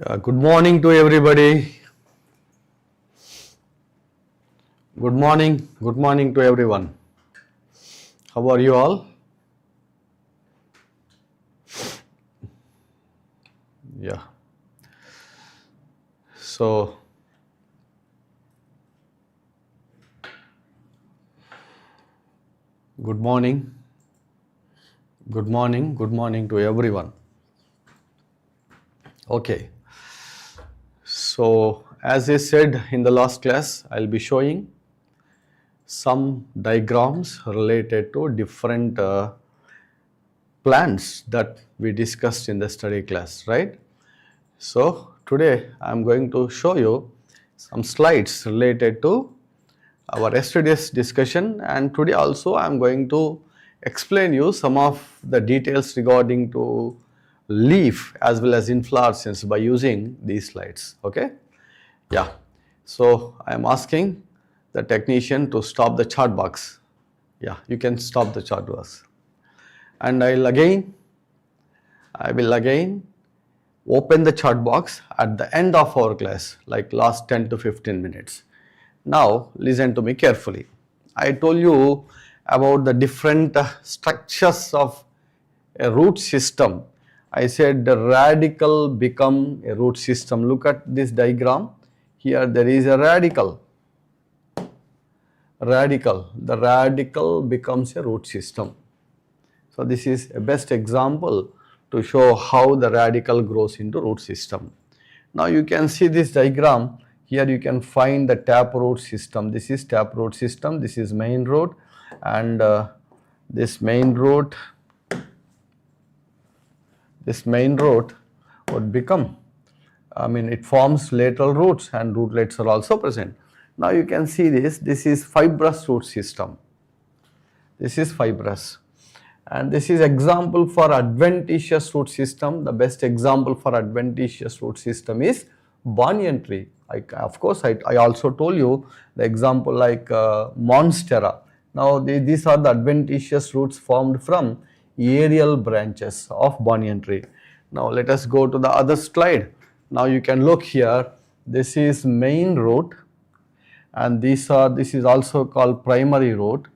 Good morning to everybody. Good morning to everyone. How are you all? Yeah. So, good morning to everyone. Okay. So, as I said in the last class, I'll be showing some diagrams related to different plants that we discussed in the study class, right? So, today I am going to show you some slides related to our yesterday's discussion, and today also I am going to explain you some of the details regarding to leaf as well as inflorescence by using these slides. Okay, yeah. So I am asking the technician to stop the chart box. Yeah, you can stop the chart box, and I will again open the chart box at the end of our class, like last 10 to 15 minutes. Now listen to me carefully. I told you about the different structures of a root system. I said the radical become a root system. Look at this diagram. Here there is a radical. The radical becomes a root system. So this is a best example to show how the radical grows into root system. Now you can see this diagram. Here you can find the taproot system. This is taproot system. This is main root, and this main root would become, it forms lateral roots, and rootlets are also present. Now you can see this. This is fibrous root system. This is fibrous, and this is example for adventitious root system. The best example for adventitious root system is banyan tree. Of course, I also told you the example like monstera. Now these are the adventitious roots formed from aerial branches of banyan tree. Now let us go to the other slide. Now you can look here. This is main root, and this is also called primary root,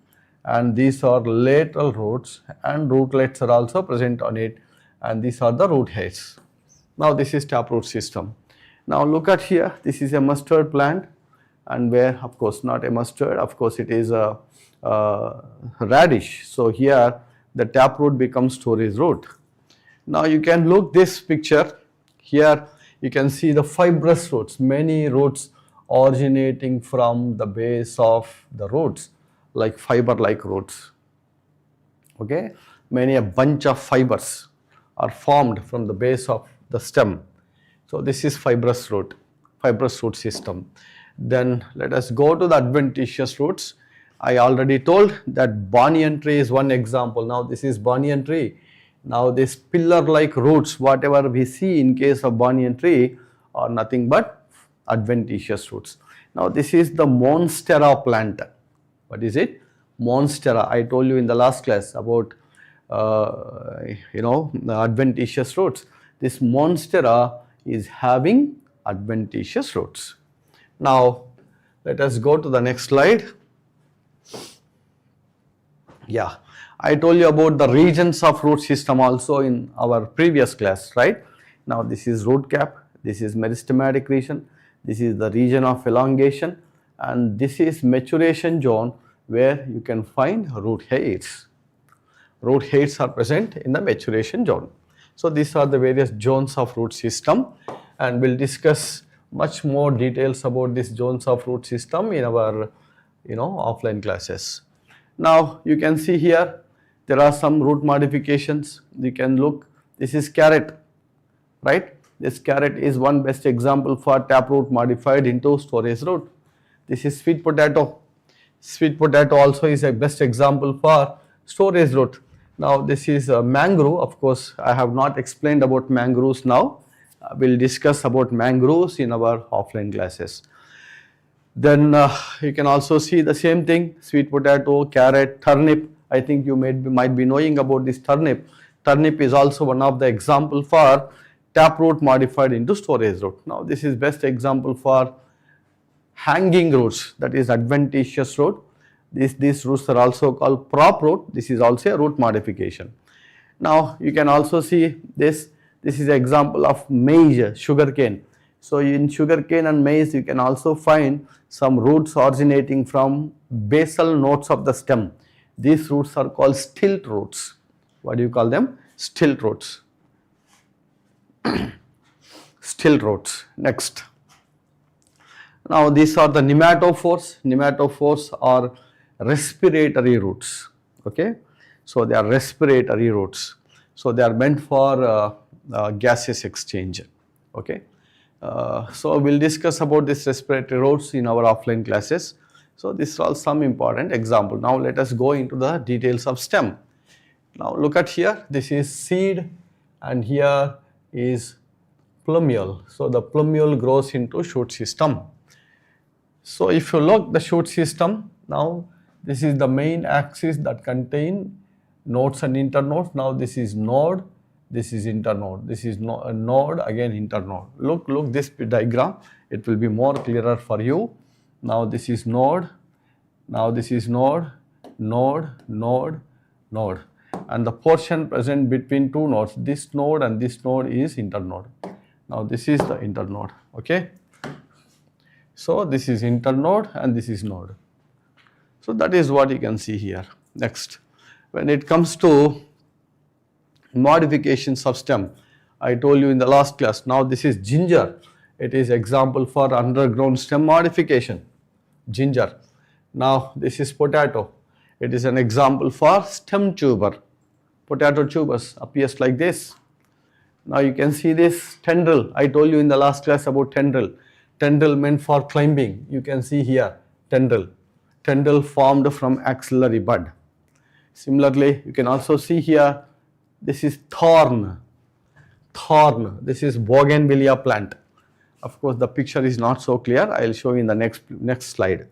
and these are lateral roots, and rootlets are also present on it, and these are the root hairs. Now this is taproot system. Now look at here, this is a mustard plant, and where, of course, not a mustard, of course it is a radish. So here the taproot becomes storage root. Now you can look this picture. Here you can see the fibrous roots, many roots originating from the base of the roots, like fiber like roots. Okay, a bunch of fibers are formed from the base of the stem. So this is fibrous root system. Then let us go to the adventitious roots. I already told that banyan tree is one example. Now this is banyan tree. Now this pillar like roots, whatever we see in case of banyan tree, are nothing but adventitious roots. Now this is the monstera plant. What is it? Monstera. I told you in the last class about the adventitious roots. This monstera is having adventitious roots. Now let us go to the next slide. Yeah, I told you about the regions of root system also in our previous class, right? Now this is root cap, this is meristematic region, this is the region of elongation, and this is maturation zone where you can find root hairs. Root hairs are present in the maturation zone. So these are the various zones of root system, and we'll discuss much more details about these zones of root system in our offline classes. Now you can see here there are some root modifications. You can look, this is carrot, right? This carrot is one best example for taproot modified into storage root. This is sweet potato. Sweet potato also is a best example for storage root. Now this is a mangrove. Of course, I have not explained about mangroves now. We'll discuss about mangroves in our offline classes. Then you can also see the same thing, sweet potato, carrot, turnip. I think you might be knowing about this turnip. Turnip is also one of the example for taproot modified into storage root. Now this is best example for hanging roots, that is adventitious root. These roots are also called prop root. This is also a root modification. Now you can also see this is an example of maize, sugarcane. So in sugarcane and maize you can also find some roots originating from basal nodes of the stem. These roots are called stilt roots. What do you call them? Stilt roots. Stilt roots. Next. Now these are the nematophores. Nematophores are respiratory roots. Okay. So they are respiratory roots. So they are meant for gaseous exchange. Okay. So we'll discuss about this respiratory roots in our offline classes. So this is all some important example. Now let us go into the details of stem. Now look at here, this is seed and here is plumule. So the plumule grows into shoot system. So if you look the shoot system, now this is the main axis that contain nodes and internodes. Now this is node, this is internode, this is node, again internode. Look this diagram, it will be more clearer for you. Now this is node, now this is node, node, node, node, and the portion present between two nodes, this node and this node is internode. Now this is the internode. Okay. So this is internode and this is node. So that is what you can see here. Next, when it comes to modifications of stem, I told you in the last class. Now this is ginger. It is example for underground stem modification. Ginger. Now this is potato. It is an example for stem tuber. Potato tubers appears like this. Now you can see this tendril. I told you in the last class about tendril. Tendril meant for climbing. You can see here tendril. Tendril formed from axillary bud. Similarly, you can also see here, this is thorn. Thorn. This is bougainvillea plant. Of course, the picture is not so clear. I will show you in the next slide.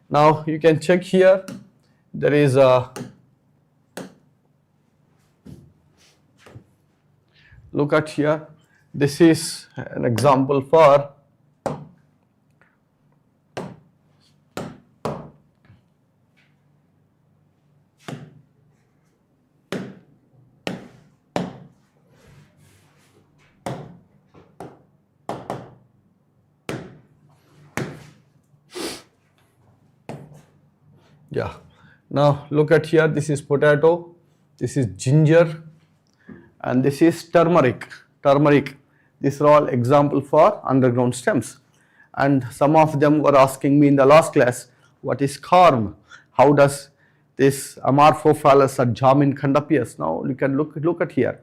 Now you can check here. There is a look at here. This is an example for Now look at here, this is potato, this is ginger and this is turmeric. These are all example for underground stems, and some of them were asking me in the last class, what is corm? How does this amorphophallus or Jaminkand appears? Now you can look at here.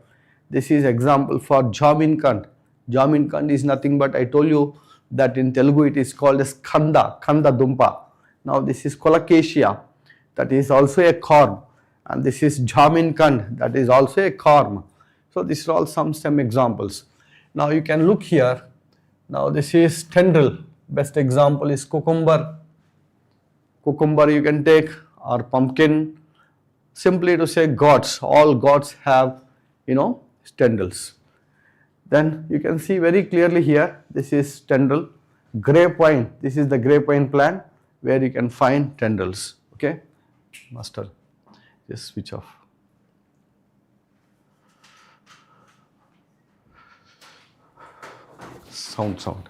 This is example for Jaminkand. Jaminkand is nothing but, I told you that in Telugu it is called as Kanda Dumpa. Now this is Colocasia, that is also a corm, and this is Jaminkand, that is also a corm. So these are all some stem examples. Now you can look here. Now this is tendril. Best example is cucumber. Cucumber you can take, or pumpkin. Simply to say gourds. All gourds have, tendrils. Then you can see very clearly here. This is tendril. Grapevine. This is the grapevine plant where you can find tendrils. Okay, master, just switch off. Sound.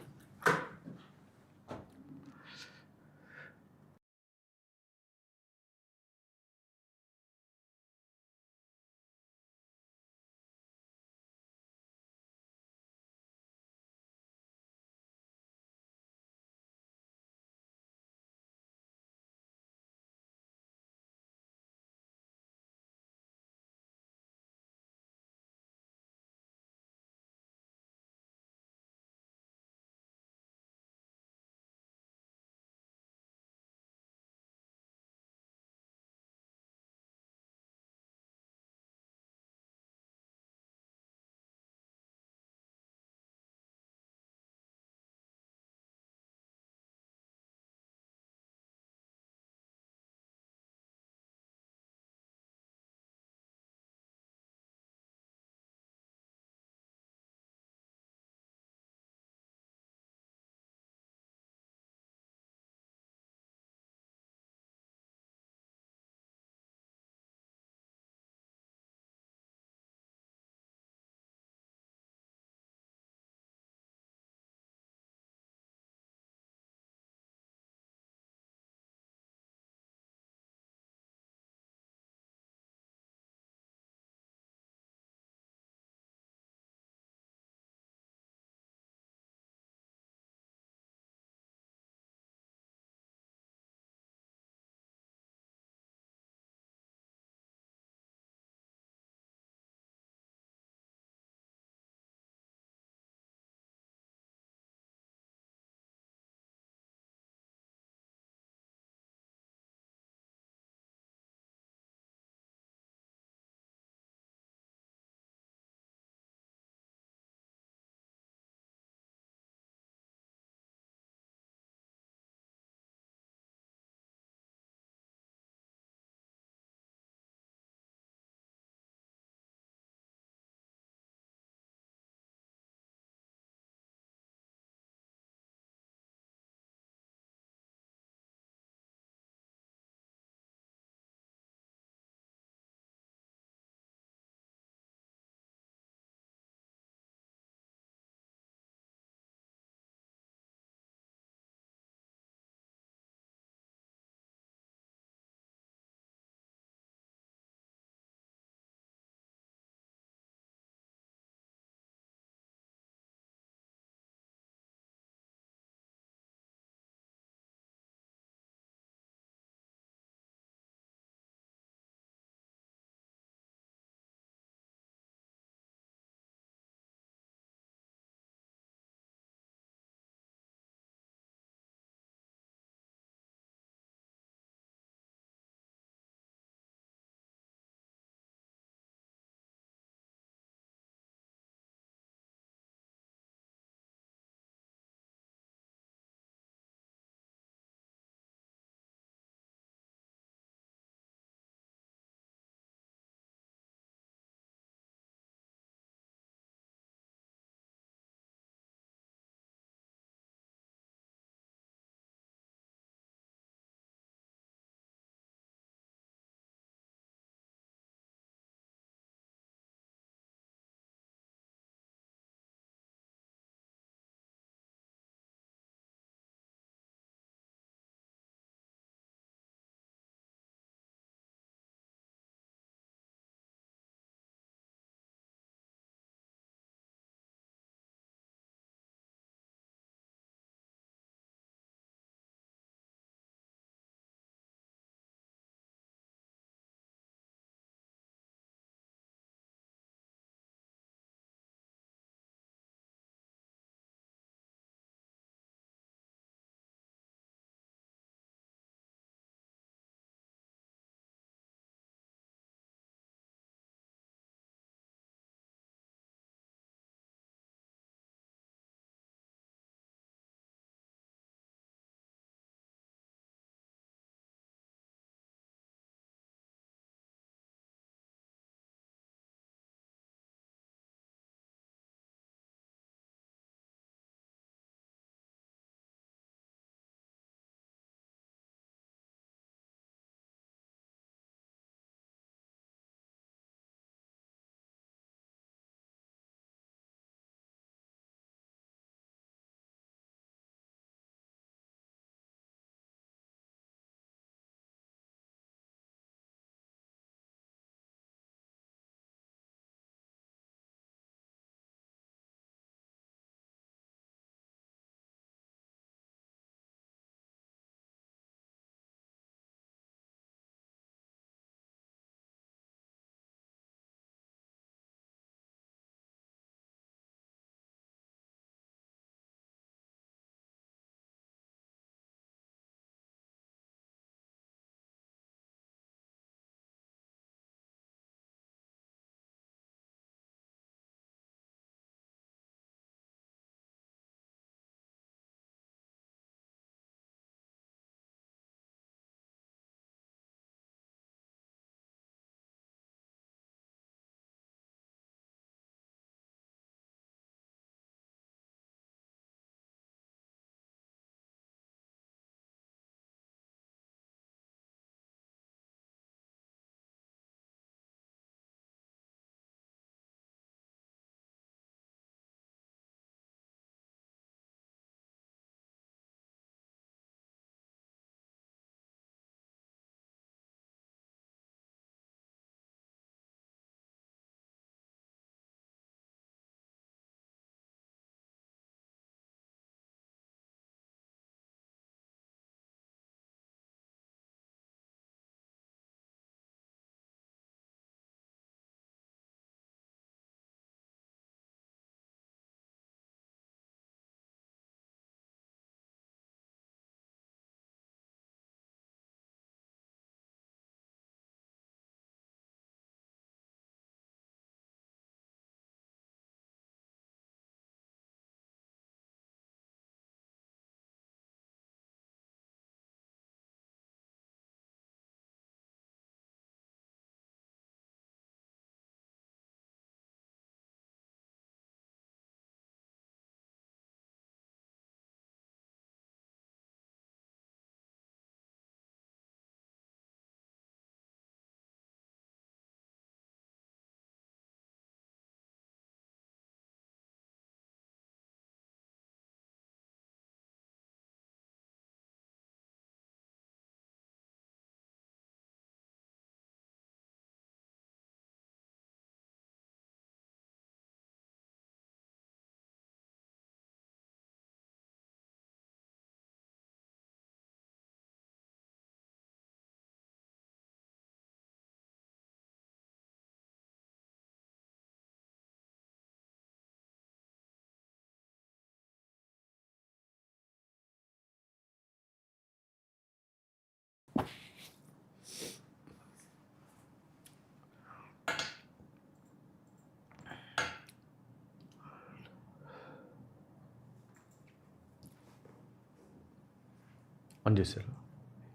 1G0.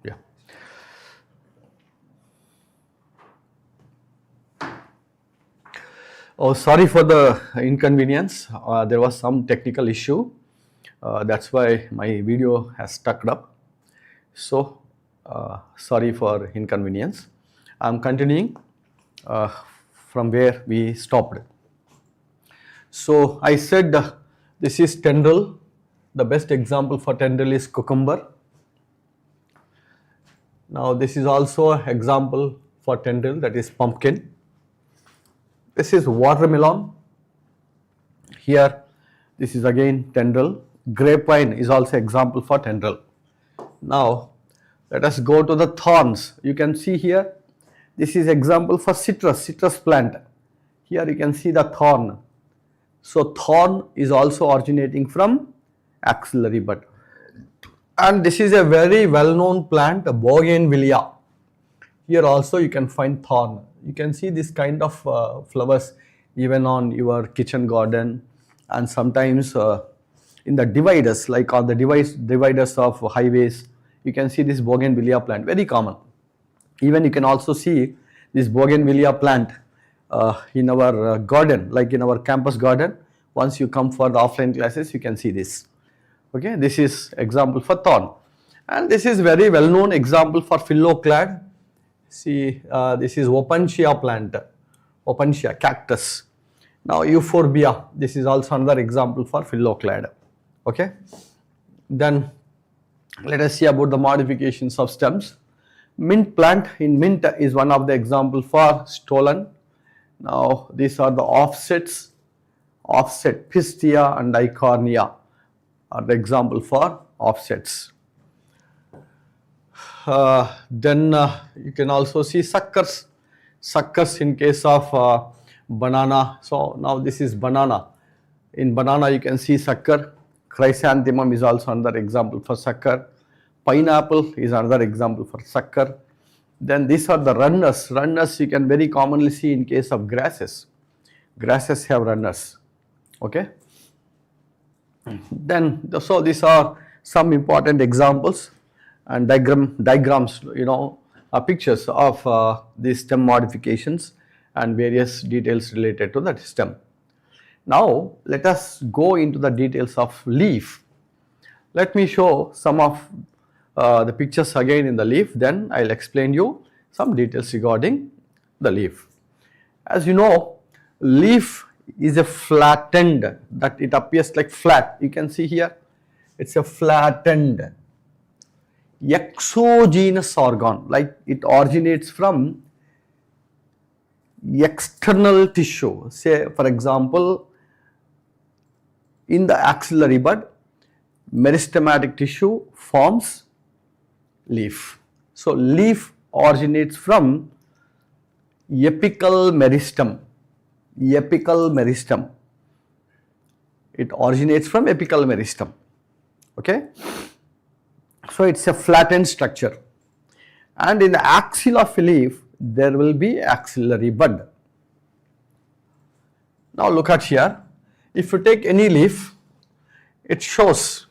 Yeah. Oh, sorry for the inconvenience. There was some technical issue. That's why my video has stuck up. So, sorry for inconvenience. I'm continuing from where we stopped. So, I said this is tendril. The best example for tendril is cucumber. Now, this is also an example for tendril, that is pumpkin. This is watermelon. Here, this is again tendril. Grapevine is also example for tendril. Now, let us go to the thorns. You can see here, this is example for citrus plant. Here you can see the thorn. So, thorn is also originating from axillary bud. And this is a very well-known plant, bougainvillea. Here also you can find thorn. You can see this kind of flowers even on your kitchen garden, and sometimes in the dividers, like on the dividers of highways, you can see this bougainvillea plant, very common. Even you can also see this bougainvillea plant in our garden, like in our campus garden. Once you come for the offline classes, you can see this. Okay, this is example for thorn. And this is very well known example for phylloclad. See, this is opuntia plant, opuntia, cactus. Now, euphorbia, this is also another example for phylloclad. Okay. Then, let us see about the modifications of stems. Mint plant, in mint is one of the example for stolon. Now, these are the offsets, offset pistia and eichhornia are the example for offsets. Then you can also see suckers in case of banana. So, now this is banana. In banana you can see sucker. Chrysanthemum is also another example for sucker. Pineapple is another example for sucker. Then these are the runners. Runners you can very commonly see in case of grasses. Grasses have runners. Okay. Then, so these are some important examples and diagrams, you know, pictures of these stem modifications and various details related to the stem. Now, let us go into the details of leaf. Let me show some of the pictures again in the leaf, then I will explain you some details regarding the leaf. As you know, leaf is a flattened, that it appears like flat. You can see here, it's a flattened exogenous organ, like it originates from external tissue. Say for example, in the axillary bud, meristematic tissue forms leaf. So, leaf originates from apical meristem. Apical meristem. It originates from apical meristem. Okay. So, it is a flattened structure, and in the axil of a leaf there will be axillary bud. Now, look at here. If you take any leaf, it shows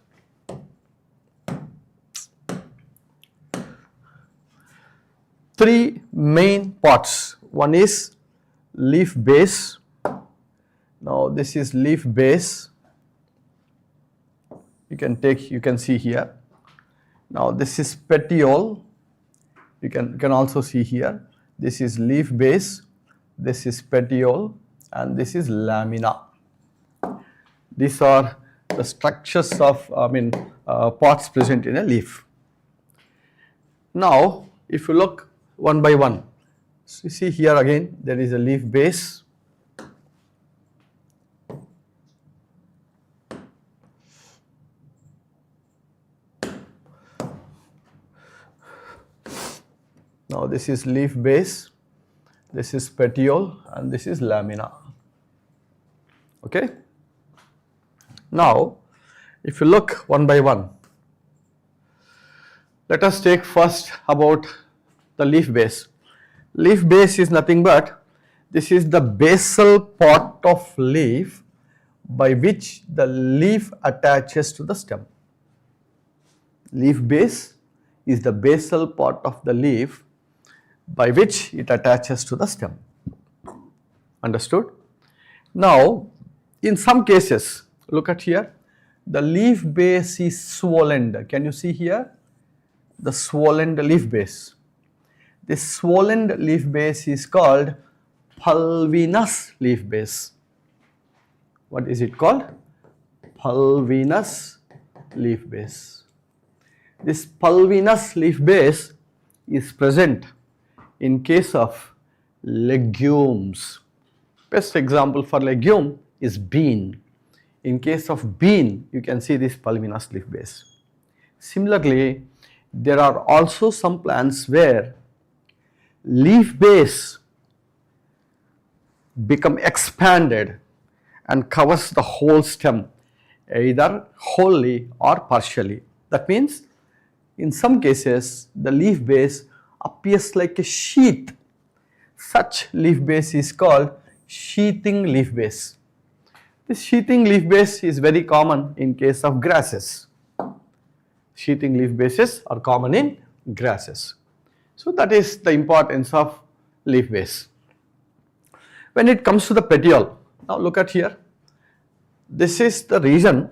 three main parts. One is leaf base. Now, this is leaf base. You can see here. Now, this is petiole. You can also see here. This is leaf base. This is petiole, and this is lamina. These are the structures of parts present in a leaf. Now, if you look one by one, so you see here again there is a leaf base. Now, this is leaf base, this is petiole, and this is lamina. Okay. Now, if you look one by one, let us take first about the leaf base. Leaf base is nothing but, this is the basal part of leaf by which the leaf attaches to the stem. Leaf base is the basal part of the leaf by which it attaches to the stem. Understood? Now, in some cases, look at here, the leaf base is swollen. Can you see here? The swollen leaf base. This swollen leaf base is called pulvinous leaf base. What is it called? Pulvinous leaf base. This pulvinous leaf base is present in case of legumes. Best example for legume is bean. In case of bean, you can see this pulvinous leaf base. Similarly, there are also some plants where leaf base become expanded and covers the whole stem, either wholly or partially. That means in some cases the leaf base appears like a sheath. Such leaf base is called sheathing leaf base. This sheathing leaf base is very common in case of grasses. Sheathing leaf bases are common in grasses. So that is the importance of leaf base. When it comes to the petiole, now look at here. This is the region,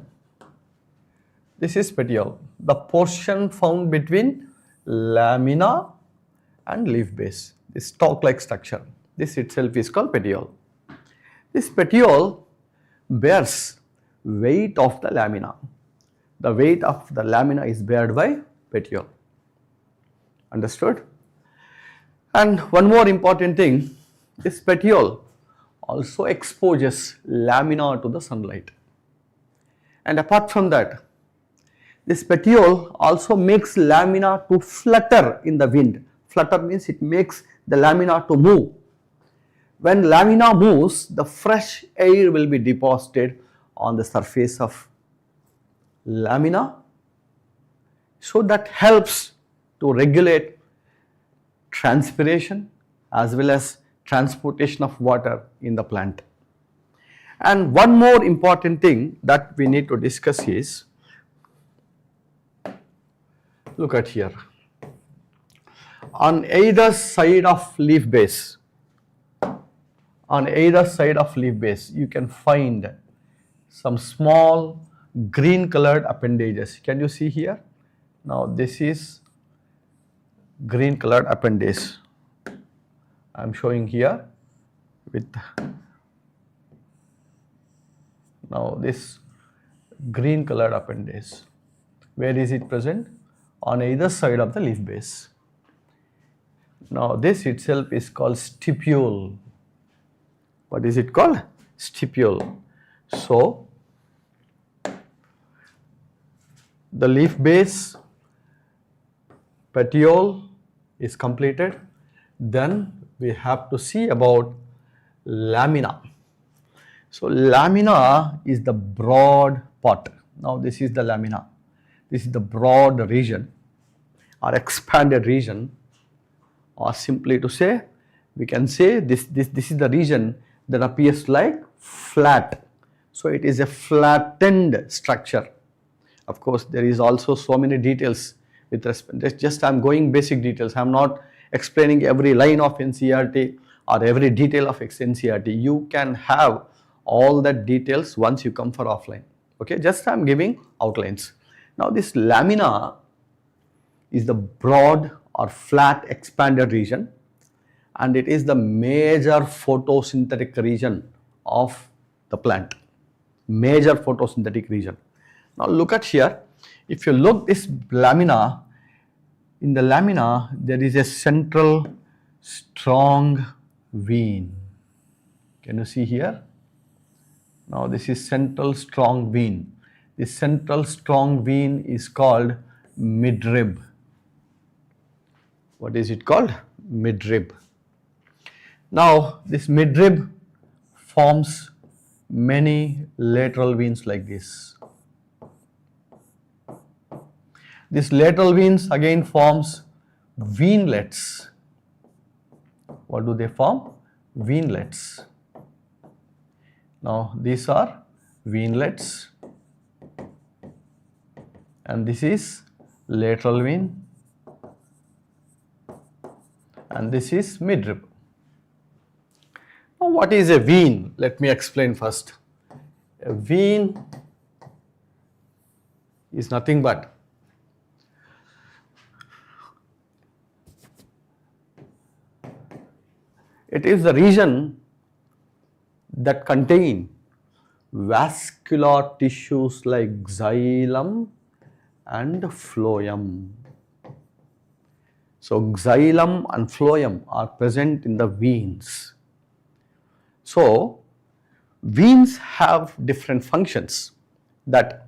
this is petiole, the portion found between lamina and leaf base, this stalk-like structure. This itself is called petiole. This petiole bears weight of the lamina. The weight of the lamina is bared by petiole. Understood? And one more important thing, this petiole also exposes lamina to the sunlight. And apart from that, this petiole also makes lamina to flutter in the wind. Flutter means it makes the lamina to move. When lamina moves, the fresh air will be deposited on the surface of lamina. So that helps to regulate transpiration as well as transportation of water in the plant. And one more important thing that we need to discuss is, look at here, on either side of leaf base, you can find some small green colored appendages. Can you see here? Now this is green colored appendage. I am showing here with now this green colored appendage. Where is it present? On either side of the leaf base. Now this itself is called stipule. What is it called? Stipule. So the leaf base, petiole is completed. Then we have to see about lamina. So lamina is the broad part. Now this is the lamina. This is the broad region or expanded region, or simply to say, we can say this is the region that appears like flat. So it is a flattened structure. Of course, there is also so many details with respect. Just I am going basic details. I am not explaining every line of NCERT or every detail of NCERT. You can have all that details once you come for offline. Okay, just I am giving outlines. Now this lamina is the broad or flat expanded region, and it is the major photosynthetic region of the plant. Major photosynthetic region. Now look at here. If you look this lamina, in the lamina there is a central strong vein. Can you see here? Now this is central strong vein. This central strong vein is called midrib. What is it called? Midrib. Now this midrib forms many lateral veins like this. This lateral veins again forms veinlets. What do they form? Veinlets. Now these are veinlets, and this is lateral vein, and this is midrib. Now what is a vein? Let me explain first. A vein is nothing but it is the region that contain vascular tissues like xylem and phloem. So xylem and phloem are present in the veins. So veins have different functions that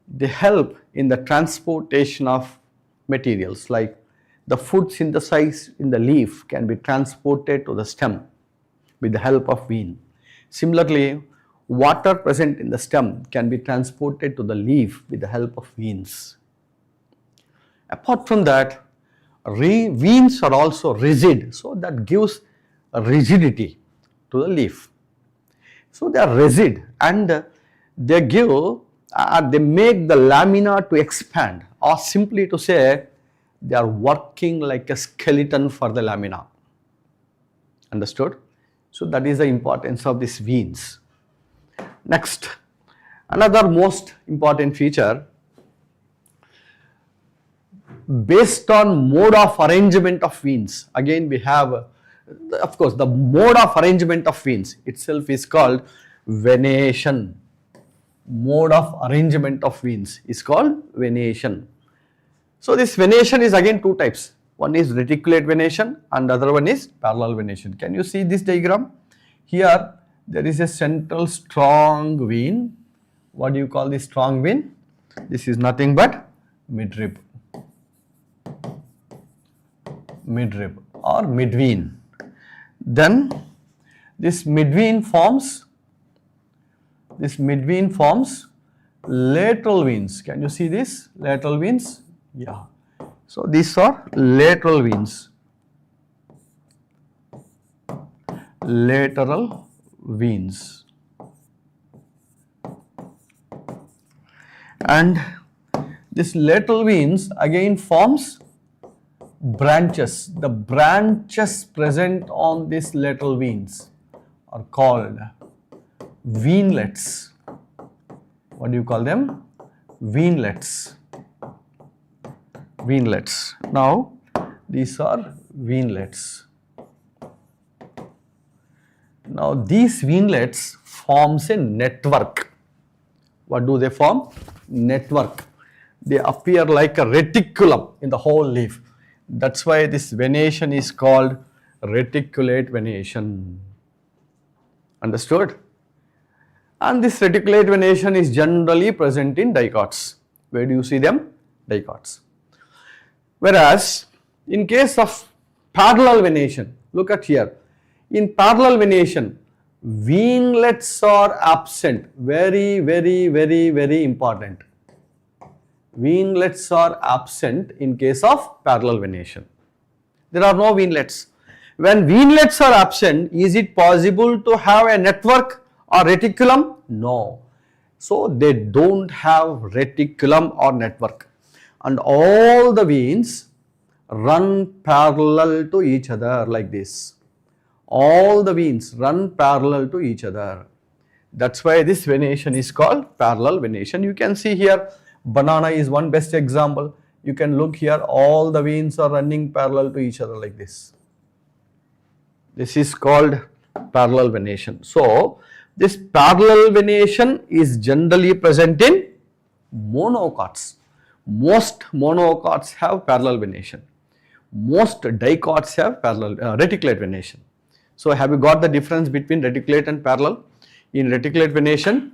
they help in the transportation of materials, like the food synthesized in the leaf can be transported to the stem with the help of vein. Similarly, water present in the stem can be transported to the leaf with the help of veins. Apart from that, veins are also rigid, so that gives a rigidity to the leaf. So they are rigid and they make the lamina to expand, or simply to say they are working like a skeleton for the lamina. Understood? So that is the importance of these veins. Next, another most important feature, based on mode of arrangement of veins. Again we have, of course, the mode of arrangement of veins itself is called venation. Mode of arrangement of veins is called venation. So this venation is again two types. One is reticulate venation and the other one is parallel venation. Can you see this diagram? Here there is a central strong vein. What do you call this strong vein? This is nothing but midrib. Midrib or midvein. Then this midvein forms lateral veins. Can you see this? Lateral veins? Yeah. So these are lateral veins. Lateral veins. And this lateral veins again forms branches. The branches present on these lateral veins are called veinlets. What do you call them? Veinlets. Veinlets. Now these are veinlets. Now these veinlets forms a network. What do they form? Network. They appear like a reticulum in the whole leaf. That's why this venation is called reticulate venation. Understood? And this reticulate venation is generally present in dicots. Where do you see them? Dicots. Whereas in case of parallel venation, look at here. In parallel venation, veinlets are absent. Very, very, very, very important. Veinlets are absent in case of parallel venation. There are no veinlets. When veinlets are absent, is it possible to have a network or reticulum? No. So they don't have reticulum or network. And all the veins run parallel to each other like this. All the veins run parallel to each other. That's why this venation is called parallel venation. You can see here, banana is one best example. You can look here, all the veins are running parallel to each other like this. This is called parallel venation. So this parallel venation is generally present in monocots. Most monocots have parallel venation. Most dicots have parallel reticulate venation. So have you got the difference between reticulate and parallel? In reticulate venation,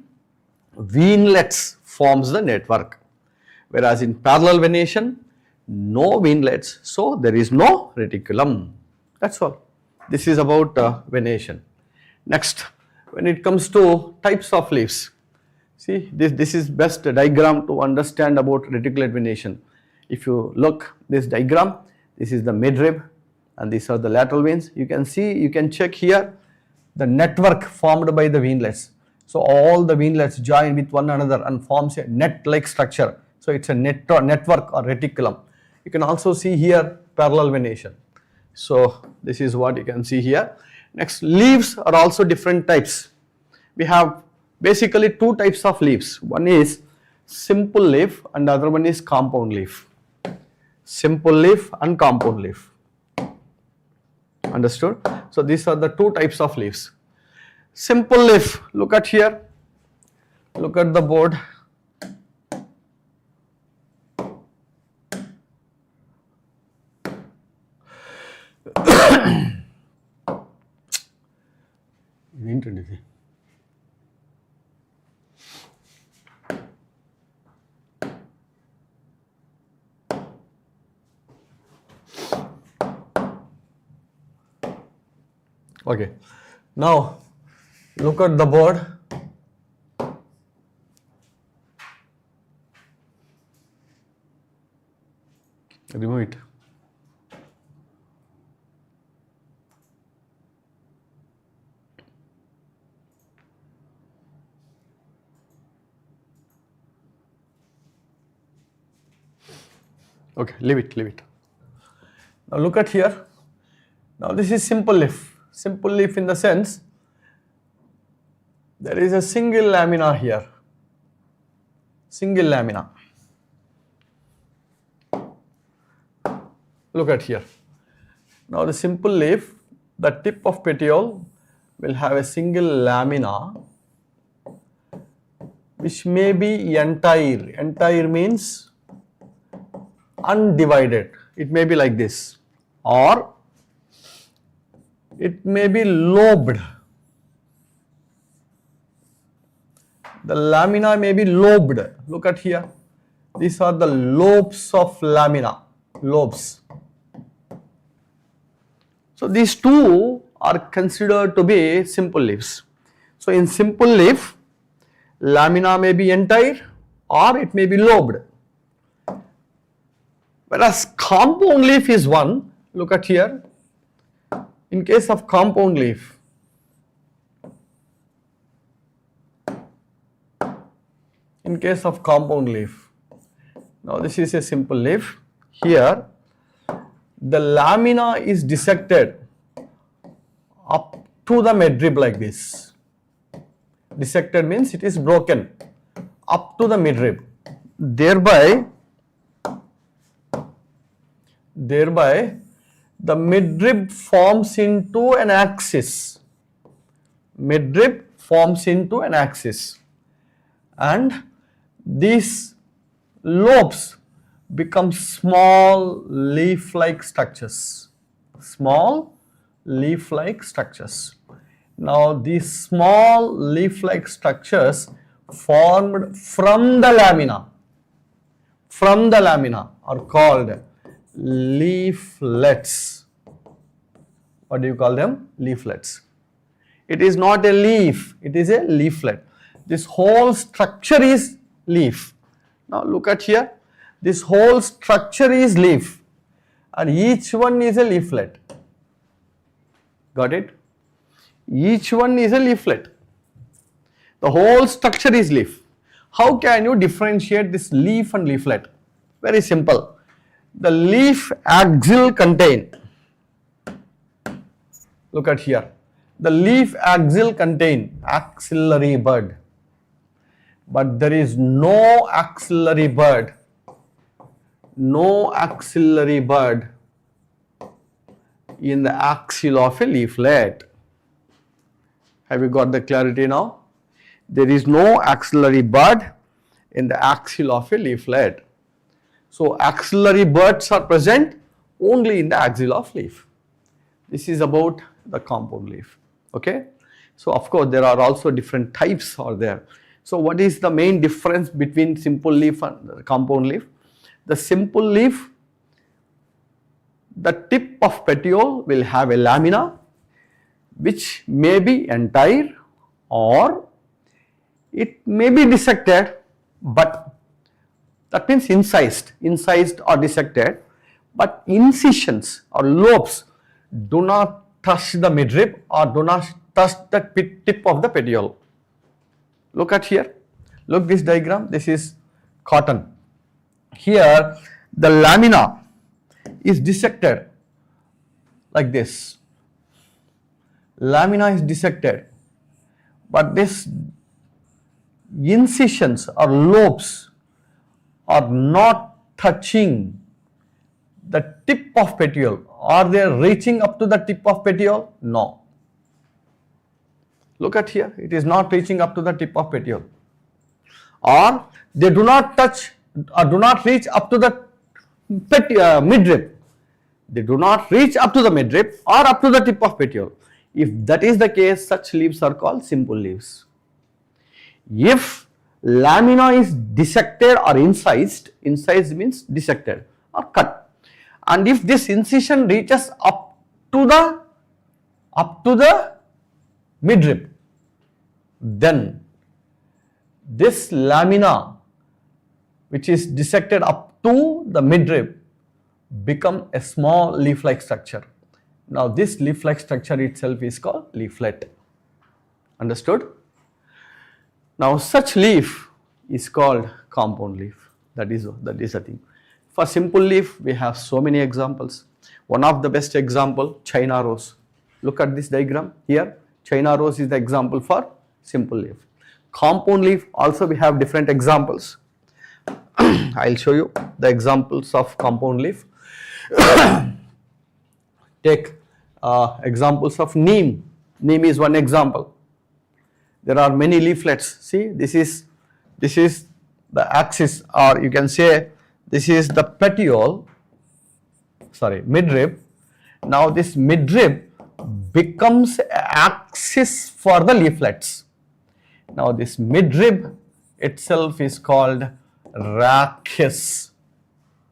veinlets forms the network, whereas in parallel venation, no veinlets, so there is no reticulum. That's all. This is about venation. Next, when it comes to types of leaves, see this is best diagram to understand about reticulate venation. If you look this diagram, this is the midrib and these are the lateral veins. You can see, you can check here the network formed by the veinlets. So all the veinlets join with one another and forms a net-like structure. So it's a network or reticulum. You can also see here parallel venation. So this is what you can see here. Next, leaves are also different types. We have basically two types of leaves. One is simple leaf and the other one is compound leaf. Simple leaf and compound leaf. Understood? So these are the two types of leaves. Simple leaf, look at here, look at the board. Okay, now look at the board. Remove it. Okay, leave it, leave it. Now look at here. Now this is simple leaf. Simple leaf in the sense there is a single lamina here. Single lamina. Look at here. Now the simple leaf, the tip of petiole will have a single lamina which may be entire. Entire means undivided. It may be like this, or it may be lobed. The lamina may be lobed. Look at here. These are the lobes of lamina. Lobes. So these two are considered to be simple leaves. So in simple leaf, lamina may be entire or it may be lobed. Whereas compound leaf is one. Look at here. In case of compound leaf, now this is a simple leaf. Here the lamina is dissected up to the midrib like this. Dissected means it is broken up to the midrib. Thereby the midrib forms into an axis. Midrib forms into an axis, and these lobes become small leaf-like structures. Small leaf-like structures. Now these small leaf-like structures formed from the lamina are called leaflets. What do you call them? Leaflets. It is not a leaf, it is a leaflet. This whole structure is leaf. Now look at here. This whole structure is leaf and each one is a leaflet. Got it? Each one is a leaflet. The whole structure is leaf. How can you differentiate this leaf and leaflet? Very simple. The leaf axil contain, look at here, the leaf axil contain axillary bud, but there is no axillary bud in the axil of a leaflet. Have you got the clarity now? There is no axillary bud in the axil of a leaflet. So axillary buds are present only in the axil of leaf. This is about the compound leaf. Okay. So of course there are also different types are there. So what is the main difference between simple leaf and compound leaf? The simple leaf, the tip of petiole will have a lamina which may be entire or it may be dissected, but that means incised or dissected, but incisions or lobes do not touch the midrib or do not touch the tip of the petiole. Look at here, look this diagram, this is cotton. Here the lamina is dissected like this. Lamina is dissected, but this incisions or lobes are not touching the tip of petiole. Are they reaching up to the tip of petiole? No. Look at here, it is not reaching up to the tip of petiole. Or they do not touch or do not reach up to the midrib. They do not reach up to the midrib or up to the tip of petiole. If that is the case, such leaves are called simple leaves. If lamina is dissected or incised, incised means dissected or cut, and if this incision reaches up to the midrib, then this lamina which is dissected up to the midrib become a small leaf-like structure. Now this leaf-like structure itself is called leaflet. Understood? Now such leaf is called compound leaf. That is the thing. For simple leaf, we have so many examples. One of the best example, China rose. Look at this diagram here. China rose is the example for simple leaf. Compound leaf also we have different examples. I will show you the examples of compound leaf. Take examples of neem. Neem is one example. There are many leaflets. See, this is the axis, or you can say this is the petiole, sorry, midrib. Now this midrib becomes axis for the leaflets. Now this midrib itself is called rachis.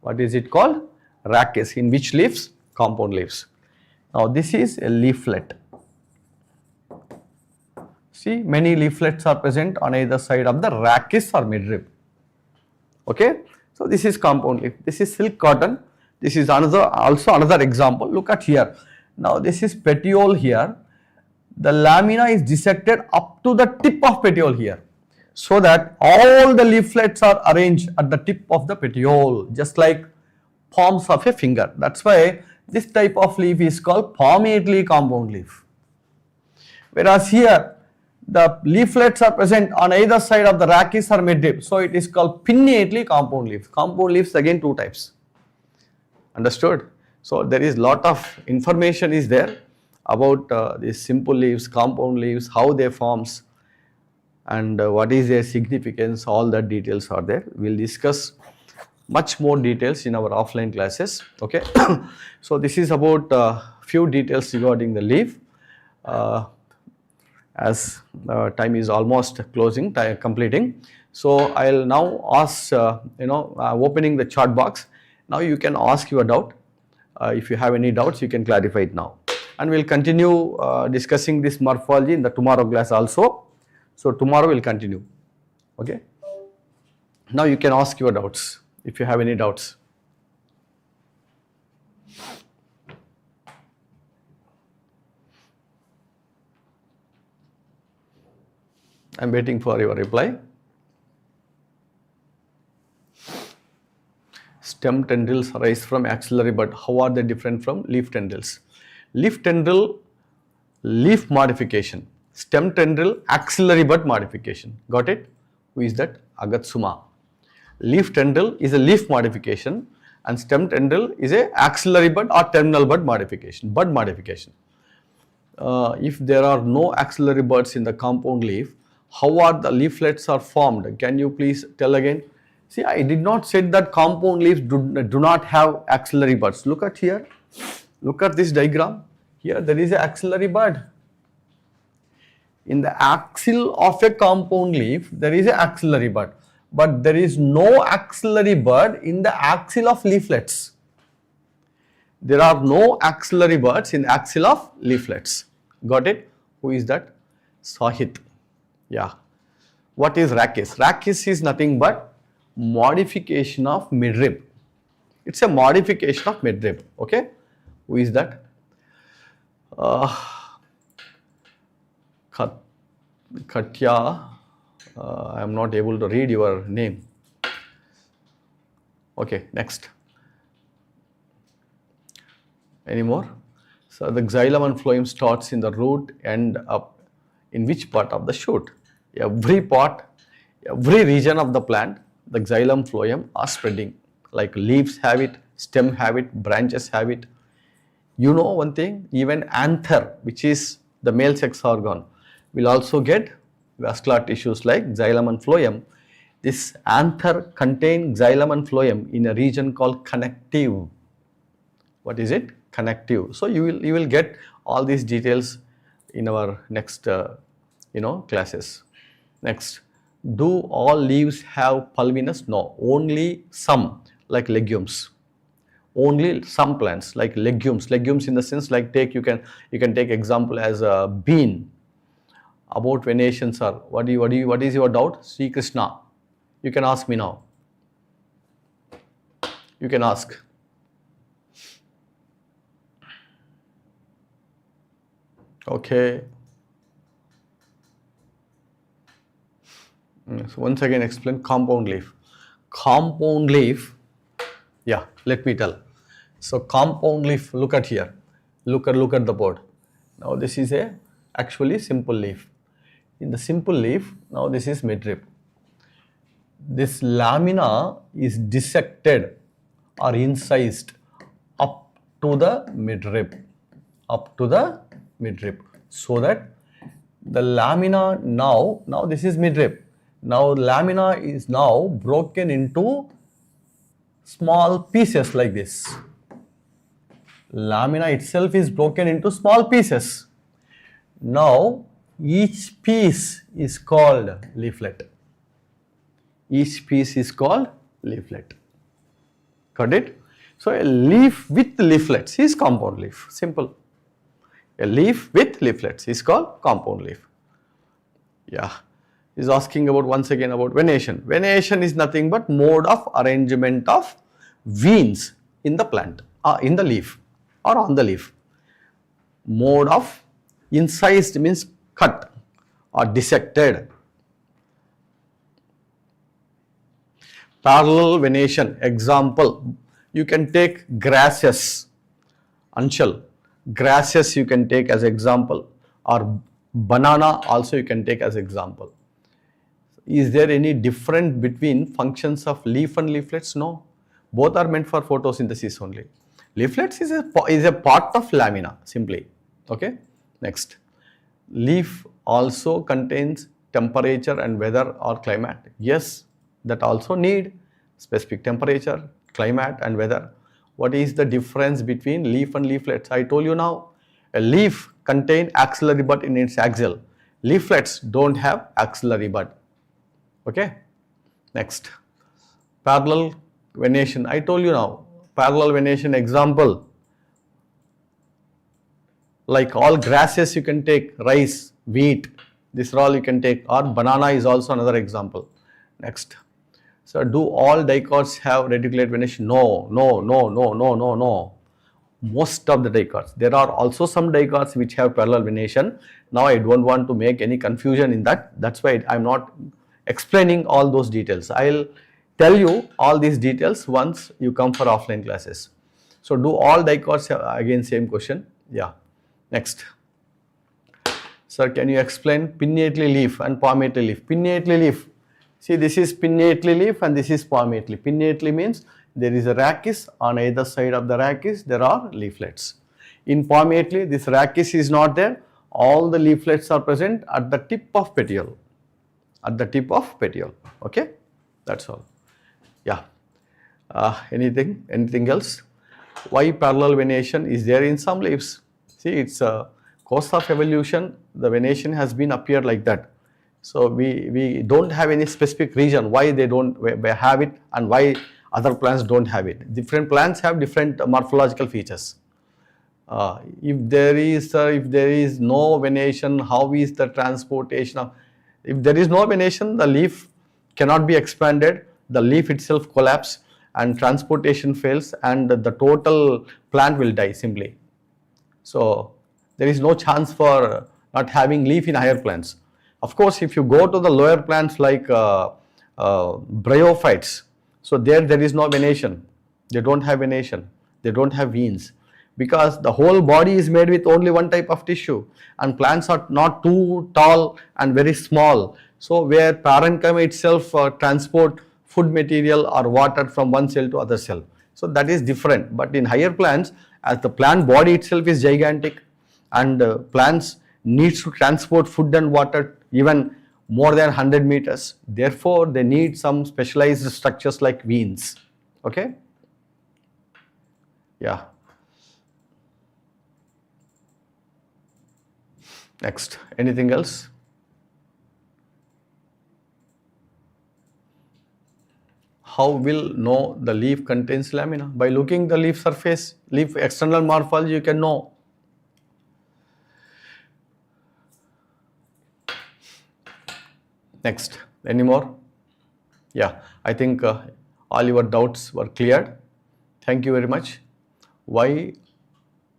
What is it called? Rachis. In which leaves? Compound leaves. Now this is a leaflet. See, many leaflets are present on either side of the rachis or midrib. Okay, so this is compound leaf. This is silk cotton. This is also another example. Look at here. Now this is petiole here. The lamina is dissected up to the tip of petiole here, so that all the leaflets are arranged at the tip of the petiole, just like palms of a finger. That's why this type of leaf is called palmately compound leaf. Whereas here, the leaflets are present on either side of the rachis or midrib, so it is called pinnately compound leaf. Compound leaves again two types. Understood? So there is lot of information is there about these simple leaves, compound leaves, how they forms, and what is their significance. All the details are there. We will discuss much more details in our offline classes. Okay. So this is about few details regarding the leaf. As time is almost closing, completing. So I will now ask, opening the chat box. Now you can ask your doubt. If you have any doubts, you can clarify it now. And we will continue discussing this morphology in the tomorrow class also. So tomorrow we will continue. Okay. Now you can ask your doubts if you have any doubts. I am waiting for your reply. Stem tendrils arise from axillary bud. How are they different from leaf tendrils? Leaf tendril, leaf modification. Stem tendril, axillary bud modification. Got it? Who is that? Agatsuma. Leaf tendril is a leaf modification, and stem tendril is a axillary bud or terminal bud modification. Bud modification. If there are no axillary buds in the compound leaf, how are the leaflets are formed? Can you please tell again? See, I did not say that compound leaves do not have axillary buds. Look at here. Look at this diagram. Here there is an axillary bud. In the axil of a compound leaf, there is an axillary bud. But there is no axillary bud in the axil of leaflets. There are no axillary buds in the axil of leaflets. Got it? Who is that? Sahit. Yeah. What is rachis? Rachis is nothing but modification of midrib. It's a modification of midrib. Okay. Who is that? Katya. I am not able to read your name. Okay. Next. Any more? So the xylem and phloem starts in the root and up in which part of the shoot? Every part, every region of the plant, the xylem, phloem are spreading. Like leaves have it, stem have it, branches have it. You know one thing, even anther, which is the male sex organ, will also get vascular tissues like xylem and phloem. This anther contain xylem and phloem in a region called connective. What is it? Connective. So you will get all these details in our next classes. Next, do all leaves have pulvinus? No, only some, like legumes. Only some plants like legumes. Legumes in the sense like you can take example as a bean. About venation, sir. What is your doubt? Sri Krishna. You can ask me now. You can ask. Okay. So once again explain compound leaf. Compound leaf, yeah, let me tell. So compound leaf, look at here. Look at the board. Now this is a actually simple leaf. In the simple leaf, now this is midrib. This lamina is dissected or incised up to the midrib. So that the lamina now this is midrib. Now lamina is now broken into small pieces like this. Lamina itself is broken into small pieces. Now each piece is called leaflet. Each piece is called leaflet. Got it? So a leaf with leaflets is compound leaf. Simple. A leaf with leaflets is called compound leaf. Yeah. Is asking about once again about venation. Venation is nothing but mode of arrangement of veins in the plant, in the leaf or on the leaf. Mode of incised means cut or dissected. Parallel venation, example, you can take grasses, Anshal, grasses you can take as example, or banana also you can take as example. Is there any difference between functions of leaf and leaflets? No. Both are meant for photosynthesis only. Leaflets is a part of lamina simply. Okay. Next. Leaf also contains temperature and weather or climate. Yes, that also need specific temperature, climate and weather. What is the difference between leaf and leaflets? I told you now. A leaf contains axillary bud in its axial. Leaflets don't have axillary bud. Okay. Next, parallel venation. I told you now, parallel venation example, like all grasses you can take, rice, wheat, this all you can take, or banana is also another example. Next, so do all dicots have reticulate venation? No. Most of the dicots. There are also some dicots which have parallel venation. Now I don't want to make any confusion in that. That's why I'm not explaining all those details. I'll tell you all these details once you come for offline classes. So do all dicots have, again same question. Yeah. Next. Sir, can you explain pinnately leaf and palmately leaf? Pinnately leaf. See, this is pinnately leaf and this is palmately. Pinnately means there is a rachis, on either side of the rachis there are leaflets. In palmately, this rachis is not there. All the leaflets are present at the tip of petiole. At the tip of petiole. Okay, that's all. Yeah. Anything else? Why parallel venation is there in some leaves? See, it's a course of evolution. The venation has been appeared like that. So we don't have any specific reason why they don't have it and why other plants don't have it. Different plants have different morphological features. If there is no venation, how is the transportation of? If there is no venation, the leaf cannot be expanded, the leaf itself collapses and transportation fails and the total plant will die simply. So there is no chance for not having leaf in higher plants. Of course, if you go to the lower plants like bryophytes, so there is no venation. They don't have venation. They don't have veins. because the whole body is made with only one type of tissue, and plants are not too tall and very small. So where parenchyma itself transport food material or water from one cell to other cell. So that is different. But in higher plants, as the plant body itself is gigantic, and plants needs to transport food and water even more than 100 meters. Therefore, they need some specialized structures like veins. Okay? Yeah. Next, anything else? How will know the leaf contains lamina? By looking the leaf surface, leaf external morphology, you can know. Next, any more? Yeah, I think all your doubts were cleared. Thank you very much. Why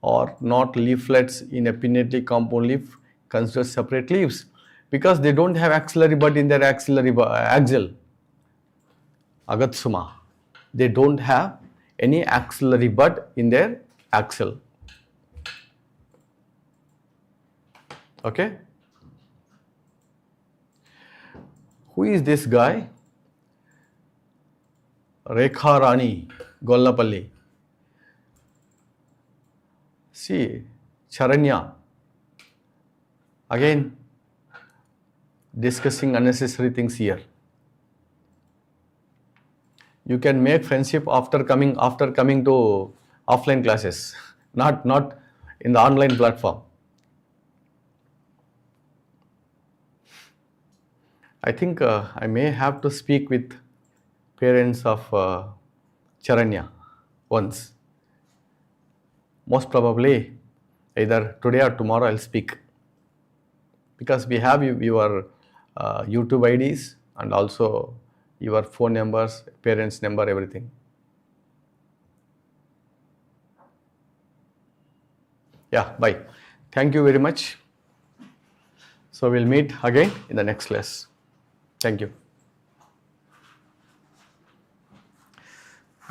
are not leaflets in a pinnately compound leaf considered separate leaves? Because they don't have axillary bud in their axil. Agatsuma. They don't have any axillary bud in their axil. Okay? Who is this guy? Rekha Rani, Gollapalli. See, Charanya. Again, discussing unnecessary things here. You can make friendship after coming to offline classes, not in the online platform. I think I may have to speak with parents of Charanya once. Most probably either today or tomorrow I'll speak, because we have your YouTube IDs and also your phone numbers, parents' number, everything. Yeah, bye. Thank you very much. So we'll meet again in the next class. Thank you.